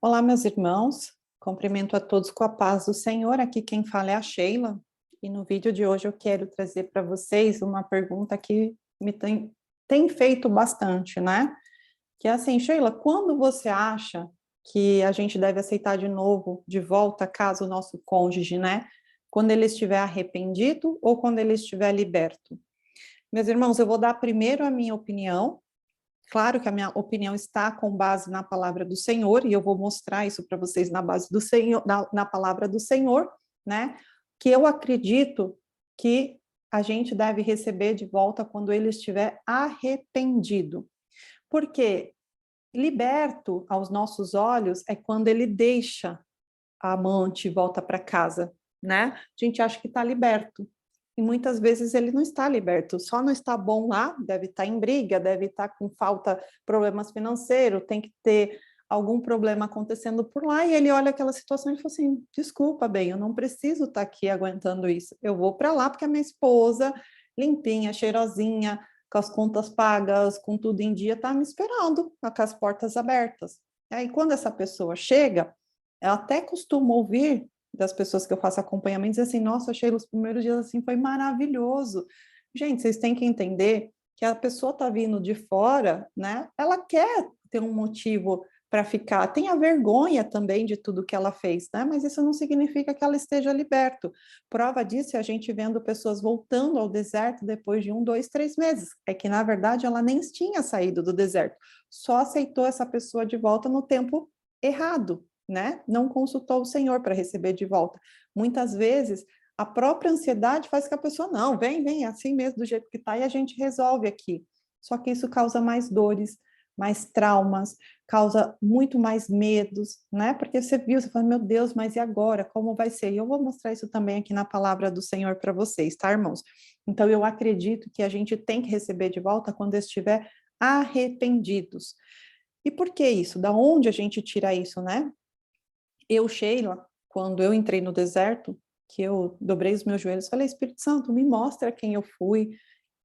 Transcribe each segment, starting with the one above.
Olá, meus irmãos. Cumprimento a todos com a paz do Senhor. Aqui quem fala é a Sheila. E no vídeo de hoje eu quero trazer para vocês uma pergunta que me tem feito bastante, né? Que é assim, Sheila, quando você acha que a gente deve aceitar de novo, de volta a casa, o nosso cônjuge, né? Quando ele estiver arrependido ou quando ele estiver liberto? Meus irmãos, eu vou dar primeiro a minha opinião. Claro que a minha opinião está com base na palavra do Senhor, e eu vou mostrar isso para vocês na base do Senhor, na palavra do Senhor, né? Que eu acredito que a gente deve receber de volta quando ele estiver arrependido. Porque liberto aos nossos olhos é quando ele deixa a amante e volta para casa, né? A gente acha que está liberto. E muitas vezes ele não está liberto, só não está bom lá, deve estar em briga, deve estar com falta, problemas financeiros, tem que ter algum problema acontecendo por lá, e ele olha aquela situação e fala assim, desculpa, bem, eu não preciso estar aqui aguentando isso, eu vou para lá porque a minha esposa, limpinha, cheirosinha, com as contas pagas, com tudo em dia, está me esperando, com as portas abertas. E aí, quando essa pessoa chega, ela até costuma ouvir das pessoas que eu faço acompanhamento, dizer assim, nossa, Sheila, os primeiros dias assim foi maravilhoso. Gente, vocês têm que entender que a pessoa está vindo de fora, né? Ela quer ter um motivo para ficar, tem a vergonha também de tudo que ela fez, né? Mas isso não significa que ela esteja liberto. Prova disso é a gente vendo pessoas voltando ao deserto depois de 1, 2, 3 meses. É que, na verdade, ela nem tinha saído do deserto, só aceitou essa pessoa de volta no tempo errado, né? Não consultou o Senhor para receber de volta. Muitas vezes, a própria ansiedade faz que a pessoa, não, vem, assim mesmo, do jeito que está, e a gente resolve aqui. Só que isso causa mais dores, mais traumas, causa muito mais medos, né? Porque você viu, você fala, meu Deus, mas e agora? Como vai ser? E eu vou mostrar isso também aqui na palavra do Senhor para vocês, tá, irmãos? Então, eu acredito que a gente tem que receber de volta quando estiver arrependidos. E por que isso? Da onde a gente tira isso, né? Eu, Sheila, quando eu entrei no deserto, que eu dobrei os meus joelhos, falei, Espírito Santo, me mostra quem eu fui.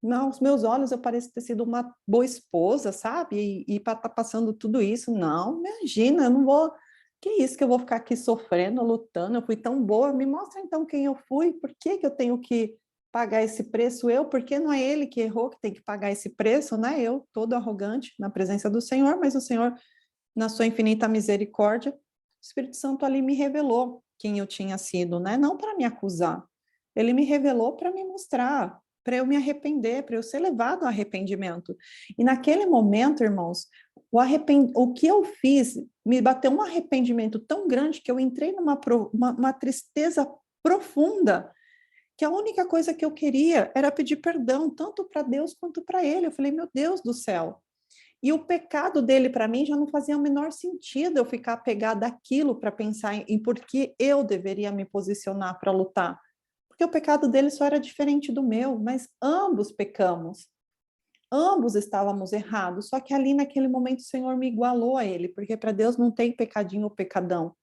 Não, os meus olhos eu pareço ter sido uma boa esposa, sabe? E para estar passando tudo isso, não, imagina, eu não vou. Que isso que eu vou ficar aqui sofrendo, lutando? Eu fui tão boa. Me mostra então quem eu fui. Por que que eu tenho que pagar esse preço? Eu, porque não é ele que errou que tem que pagar esse preço, né? Eu, todo arrogante na presença do Senhor, mas o Senhor, na sua infinita misericórdia, o Espírito Santo ali me revelou quem eu tinha sido, né? Não para me acusar. Ele me revelou para me mostrar, para eu me arrepender, para eu ser levado ao arrependimento. E naquele momento, irmãos, o que eu fiz me bateu um arrependimento tão grande que eu entrei numa uma tristeza profunda, que a única coisa que eu queria era pedir perdão, tanto para Deus quanto para ele. Eu falei, meu Deus do céu. E o pecado dele para mim já não fazia o menor sentido eu ficar apegada àquilo para pensar em por que eu deveria me posicionar para lutar. Porque o pecado dele só era diferente do meu, mas ambos pecamos. Ambos estávamos errados, só que ali naquele momento o Senhor me igualou a ele, porque para Deus não tem pecadinho ou pecadão.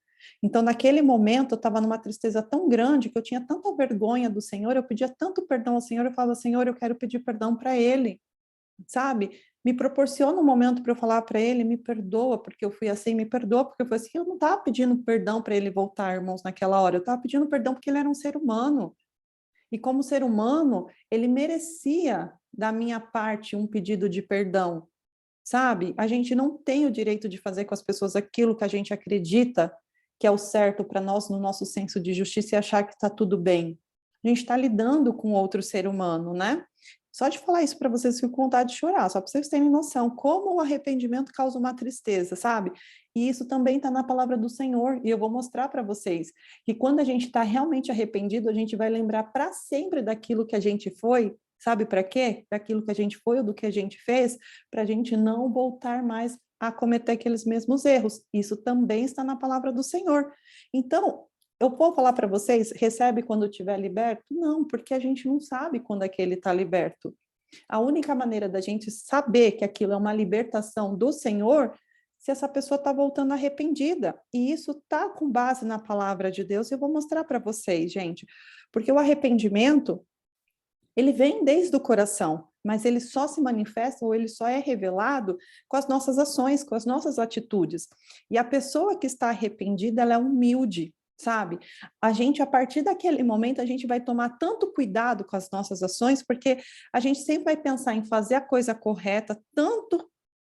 Então, naquele momento, eu estava numa tristeza tão grande que eu tinha tanta vergonha do Senhor, eu pedia tanto perdão ao Senhor, eu falava, Senhor, eu quero pedir perdão para ele, sabe? Me proporciona um momento para eu falar para ele, me perdoa porque eu fui assim, me perdoa porque eu fui assim. Eu não estava pedindo perdão para ele voltar, irmãos, naquela hora, eu estava pedindo perdão porque ele era um ser humano. E como ser humano, ele merecia da minha parte um pedido de perdão, sabe? A gente não tem o direito de fazer com as pessoas aquilo que a gente acredita que é o certo para nós, no nosso senso de justiça, e achar que está tudo bem. A gente está lidando com outro ser humano, né? Só de falar isso para vocês, fico com vontade de chorar, só para vocês terem noção como o arrependimento causa uma tristeza, sabe? E isso também está na palavra do Senhor, e eu vou mostrar para vocês que quando a gente está realmente arrependido, a gente vai lembrar para sempre daquilo que a gente foi, sabe para quê? Daquilo que a gente foi ou do que a gente fez, para a gente não voltar mais a cometer aqueles mesmos erros. Isso também está na palavra do Senhor. Então, eu vou falar para vocês, recebe quando estiver liberto? Não, porque a gente não sabe quando é que ele está liberto. A única maneira da gente saber que aquilo é uma libertação do Senhor, se essa pessoa está voltando arrependida. E isso está com base na palavra de Deus, e eu vou mostrar para vocês, gente. Porque o arrependimento, ele vem desde o coração. mas ele só se manifesta ou ele só é revelado com as nossas ações, com as nossas atitudes. E a pessoa que está arrependida, ela é humilde, sabe? A gente, a partir daquele momento, a gente vai tomar tanto cuidado com as nossas ações, porque a gente sempre vai pensar em fazer a coisa correta, tanto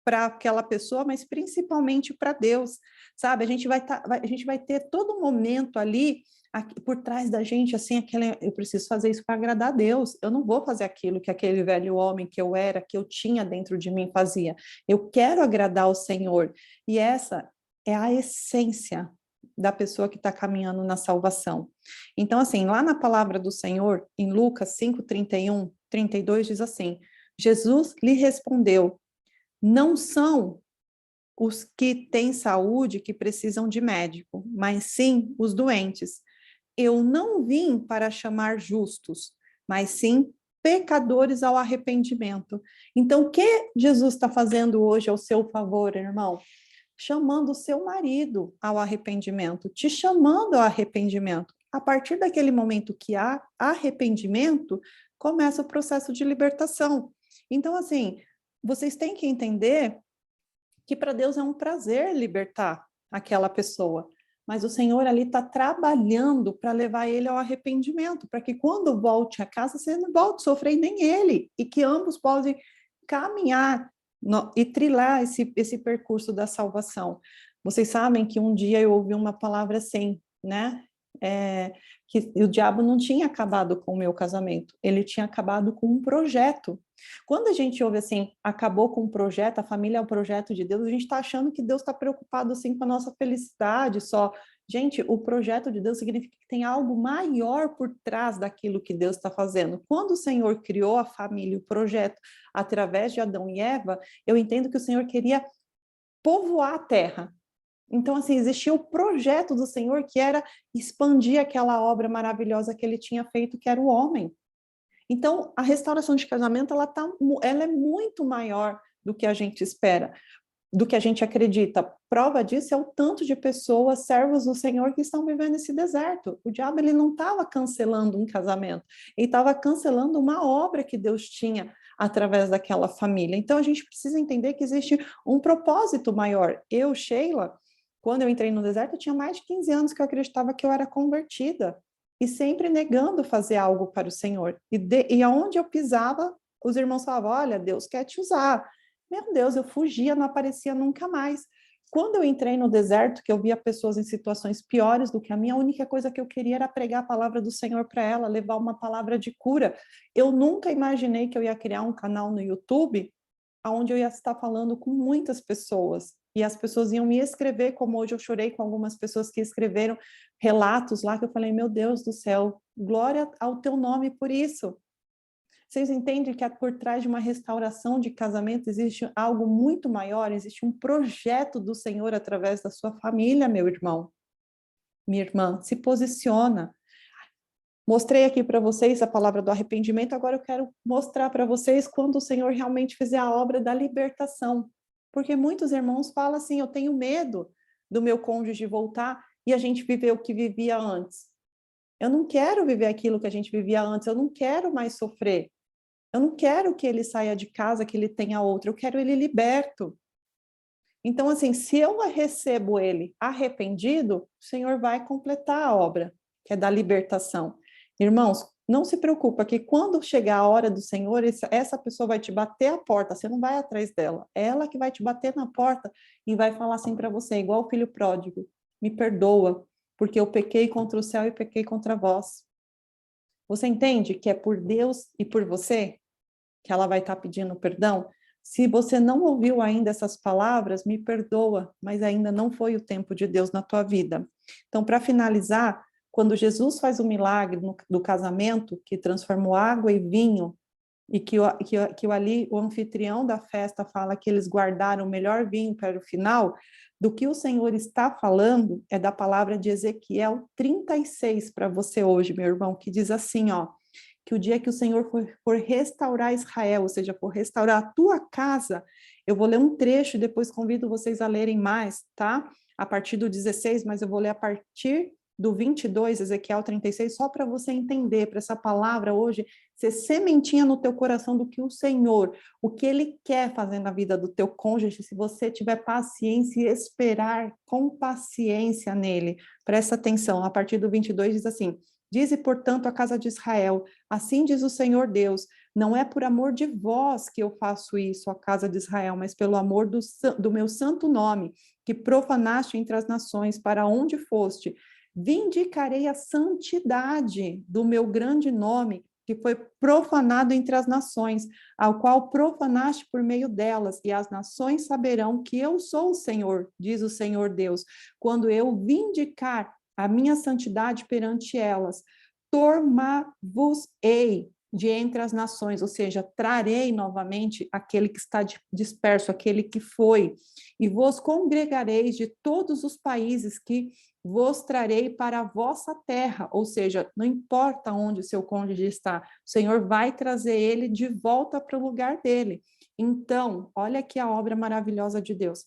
para aquela pessoa, mas principalmente para Deus, sabe? A gente vai ter todo momento ali aqui, por trás da gente, assim, eu preciso fazer isso para agradar a Deus. Eu não vou fazer aquilo que aquele velho homem que eu era, que eu tinha dentro de mim fazia. Eu quero agradar o Senhor. E essa é a essência da pessoa que está caminhando na salvação. Então, assim, lá na palavra do Senhor, em Lucas 5, 31, 32, diz assim: Jesus lhe respondeu: não são os que têm saúde que precisam de médico, mas sim os doentes. Eu não vim para chamar justos, mas sim pecadores ao arrependimento. Então, o que Jesus está fazendo hoje ao seu favor, irmão? Chamando o seu marido ao arrependimento, te chamando ao arrependimento. A partir daquele momento que há arrependimento, começa o processo de libertação. Então, assim, vocês têm que entender que para Deus é um prazer libertar aquela pessoa, mas o Senhor ali está trabalhando para levar ele ao arrependimento, para que quando volte a casa, você não volte a sofrer nem ele, e que ambos possam caminhar e trilhar esse percurso da salvação. Vocês sabem que um dia eu ouvi uma palavra assim, né? Que o diabo não tinha acabado com o meu casamento, ele tinha acabado com um projeto. Quando a gente ouve assim, acabou com um projeto, a família é um projeto de Deus, a gente está achando que Deus está preocupado assim com a nossa felicidade só. Gente, o projeto de Deus significa que tem algo maior por trás daquilo que Deus está fazendo. Quando o Senhor criou a família, o projeto, através de Adão e Eva, eu entendo que o Senhor queria povoar a terra. Então, assim, existia o projeto do Senhor que era expandir aquela obra maravilhosa que ele tinha feito, que era o homem. Então, a restauração de casamento, ela é muito maior do que a gente espera, do que a gente acredita. Prova disso é o tanto de pessoas, servos do Senhor, que estão vivendo esse deserto. O diabo, ele não estava cancelando um casamento, ele estava cancelando uma obra que Deus tinha através daquela família. Então, a gente precisa entender que existe um propósito maior. Eu, Sheila, quando eu entrei no deserto, eu tinha mais de 15 anos que eu acreditava que eu era convertida, e sempre negando fazer algo para o Senhor. E aonde eu pisava, os irmãos falavam: olha, Deus quer te usar. Meu Deus, eu fugia, não aparecia nunca mais. Quando eu entrei no deserto, que eu via pessoas em situações piores do que a minha, a única coisa que eu queria era pregar a palavra do Senhor para ela, levar uma palavra de cura. Eu nunca imaginei que eu ia criar um canal no YouTube onde eu ia estar falando com muitas pessoas. E as pessoas iam me escrever, como hoje eu chorei com algumas pessoas que escreveram relatos lá, que eu falei: meu Deus do céu, glória ao teu nome por isso. Vocês entendem que por trás de uma restauração de casamento existe algo muito maior, existe um projeto do Senhor através da sua família, meu irmão, minha irmã. Se posiciona. Mostrei aqui para vocês a palavra do arrependimento, agora eu quero mostrar para vocês quando o Senhor realmente fizer a obra da libertação. Porque muitos irmãos falam assim: eu tenho medo do meu cônjuge voltar e a gente viver o que vivia antes. Eu não quero viver aquilo que a gente vivia antes, eu não quero mais sofrer. Eu não quero que ele saia de casa, que ele tenha outra, eu quero ele liberto. Então, assim, se eu recebo ele arrependido, o Senhor vai completar a obra, que é da libertação. Irmãos, não se preocupa que quando chegar a hora do Senhor, essa pessoa vai te bater a porta, você não vai atrás dela. É ela que vai te bater na porta e vai falar assim para você, igual o filho pródigo: me perdoa, porque eu pequei contra o céu e pequei contra vós. Você entende que é por Deus e por você que ela vai estar pedindo perdão? Se você não ouviu ainda essas palavras, me perdoa, mas ainda não foi o tempo de Deus na tua vida. Então, para finalizar, quando Jesus faz o milagre do casamento, que transformou água e vinho, e que ali o anfitrião da festa fala que eles guardaram o melhor vinho para o final, do que o Senhor está falando é da palavra de Ezequiel 36 para você hoje, meu irmão, que diz assim, ó: que o dia que o Senhor for restaurar Israel, ou seja, for restaurar a tua casa, eu vou ler um trecho e depois convido vocês a lerem mais, tá? A partir do 16, mas eu vou ler a partir do 22, Ezequiel 36, só para você entender, para essa palavra hoje ser sementinha no teu coração do que o Senhor, o que Ele quer fazer na vida do teu cônjuge, se você tiver paciência e esperar com paciência nele. Presta atenção, a partir do 22 diz assim: dize, portanto, a casa de Israel, assim diz o Senhor Deus, não é por amor de vós que eu faço isso, a casa de Israel, mas pelo amor do meu santo nome, que profanaste entre as nações, para onde foste. Vindicarei a santidade do meu grande nome, que foi profanado entre as nações, ao qual profanaste por meio delas, e as nações saberão que eu sou o Senhor, diz o Senhor Deus, quando eu vindicar a minha santidade perante elas. Tornar-vos-ei de entre as nações, ou seja, trarei novamente aquele que está disperso, aquele que foi, e vos congregareis de todos os países que vos trarei para a vossa terra, ou seja, não importa onde o seu cônjuge está, o Senhor vai trazer ele de volta para o lugar dele. Então, olha aqui a obra maravilhosa de Deus.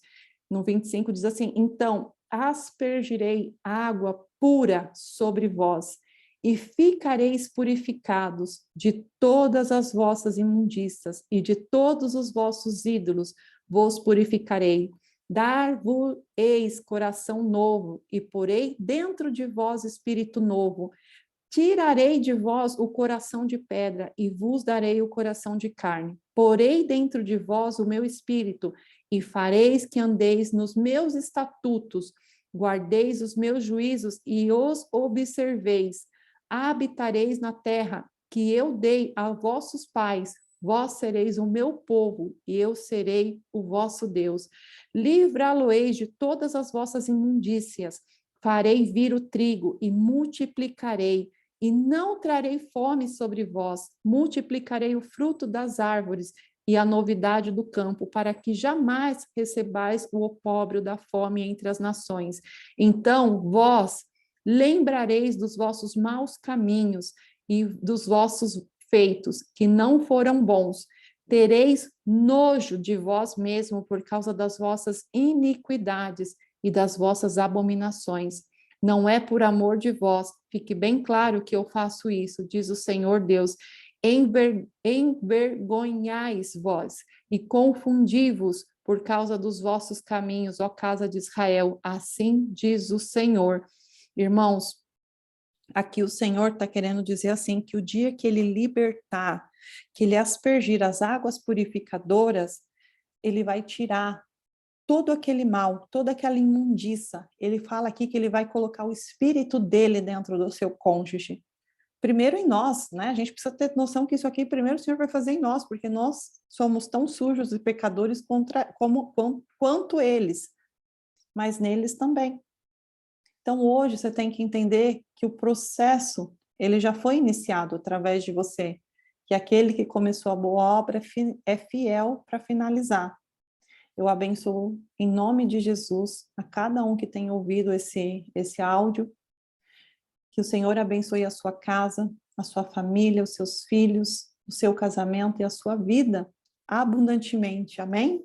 No 25 diz assim: então aspergirei água pura sobre vós, e ficareis purificados de todas as vossas imundícias, e de todos os vossos ídolos vos purificarei. Dar-vos-eis coração novo, e porei dentro de vós espírito novo. Tirarei de vós o coração de pedra, e vos darei o coração de carne. Porei dentro de vós o meu espírito, e fareis que andeis nos meus estatutos, guardeis os meus juízos e os observeis. Habitareis na terra que eu dei a vossos pais, vós sereis o meu povo, e eu serei o vosso Deus. Livrá-lo-eis de todas as vossas imundícias, farei vir o trigo e multiplicarei, e não trarei fome sobre vós, multiplicarei o fruto das árvores e a novidade do campo, para que jamais recebais o opróbrio da fome entre as nações. Então, vós lembrareis dos vossos maus caminhos e dos vossos feitos, que não foram bons. Tereis nojo de vós mesmo por causa das vossas iniquidades e das vossas abominações. Não é por amor de vós, fique bem claro que eu faço isso, diz o Senhor Deus. Envergonhais vós e confundi-vos por causa dos vossos caminhos, ó casa de Israel, assim diz o Senhor. Irmãos, aqui o Senhor está querendo dizer assim, que o dia que Ele libertar, que Ele aspergir as águas purificadoras, Ele vai tirar todo aquele mal, toda aquela imundícia. Ele fala aqui que Ele vai colocar o Espírito dele dentro do seu cônjuge. Primeiro em nós, né? A gente precisa ter noção que isso aqui primeiro o Senhor vai fazer em nós, porque nós somos tão sujos e pecadores quanto eles, mas neles também. Então, hoje, você tem que entender que o processo, ele já foi iniciado através de você, que aquele que começou a boa obra é fiel para finalizar. Eu abençoo, em nome de Jesus, a cada um que tem ouvido esse áudio, que o Senhor abençoe a sua casa, a sua família, os seus filhos, o seu casamento e a sua vida abundantemente. Amém?